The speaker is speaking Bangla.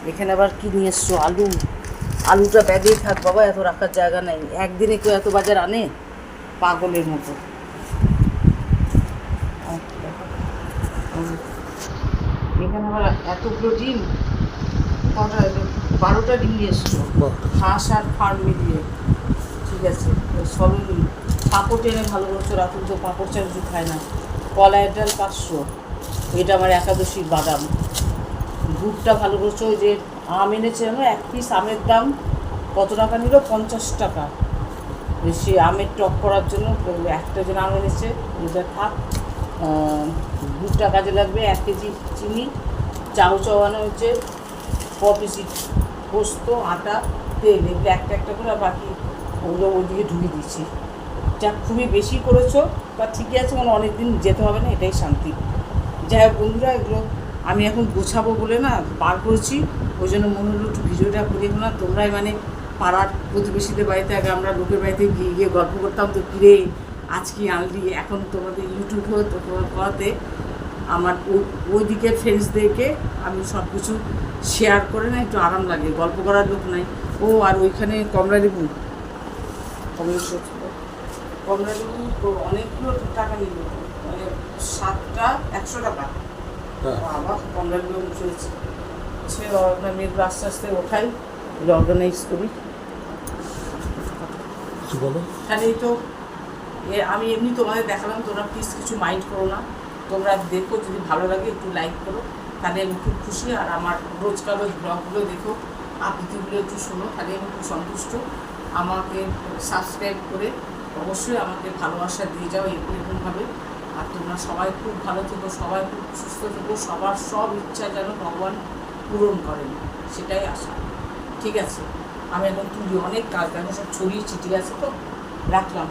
এখানে আবার কি নিয়ে এসছো? আলু। আলুটা ব্যাগেই থাক বাবা, এত রাখার জায়গা নেই। একদিনে কেউ এত বাজার আনে? পাগলের মতো। এখানে আবার এতগুলো ডিম। কটা? 12টা ডিম নিয়ে এসছো। হাঁস আর ফার্ম মিলিয়ে। ঠিক আছে, সরুন। পাঁপড় টেনে ভালো করছো, রাতুল তো পাঁপড় ছাড়া কিছু খায় না। কলাইয়ের ডাল 500, এটা আমার একাদশীর বাদাম। দুধটা ভালো করছো। ওই যে আম এনেছে জানো, 1 পিস আমের দাম কত টাকা নিল? 50 টাকা। সে আমের টক করার জন্য একটা জন আম এনেছে, এটা থাক। দুধটা কাজে লাগবে। 1 কেজি চিনি, চাউ চাওয়ানো হচ্ছে, পিসি পোস্ত, আটা, তেল, এগুলো একটা একটা করে, আর বাকি ওগুলো ওইদিকে ঢুকিয়ে দিচ্ছি। যা খুবই বেশি করেছো বা ঠিকই আছে, মানে অনেক দিন যেতে হবে না, এটাই শান্তি। যাই হোক বন্ধুরা, এগুলো আমি এখন গোছাবো বলে না বার করেছি, ওই জন্য মনে হলো একটু ভিডিওটা করে না। তোমরাই মানে পাড়ার প্রতিবেশীদের বাড়িতে আগে আমরা লোকের বাড়িতে গিয়ে গিয়ে গল্প করতাম, তো কিরে আজ কি আনলি। এখন তোমাদের ইউটিউব হতে আমার ওই দিকের ফ্রেন্ডসদেরকে আমি সব কিছু শেয়ার করে না, একটু আরাম লাগে, গল্প করার লোক নাই। ও আর ওইখানে কমলালেবু, কমলালেবু তো অনেকগুলো টাকা নিল, মানে 7টা 100 টাকা। আবার কমলালেবু চলছে। সে মেয়েগুলো আস্তে আস্তে ওঠাই, অর্গানাইজ করি। তাহলেই তো আমি এমনি তোমাদের দেখালাম, তোমরা প্লিজ কিছু মাইন্ড করো না। তোমরা দেখো, যদি ভালো লাগে একটু লাইক করো, তাহলে আমি খুব খুশি। আর আমার রোজকার রোজ ব্লগগুলো দেখো, আবৃত্তিগুলো একটু শোনো, তাহলে আমি খুব সন্তুষ্ট। আমাকে সাবস্ক্রাইব করে অবশ্যই আমাকে ভালোবাসা দিয়ে যাও এরকমভাবে। আর তোমরা সবাই খুব ভালো থেকো, সবাই খুব সুস্থ থেকো, সবার সব ইচ্ছা যেন ভগবান পূরণ করেন, সেটাই আশা। ঠিক আছে, আমি এখন তুলি, অনেক কাজ দেখো সব ছড়িয়েছি। ঠিক আছে, তো রাখলাম।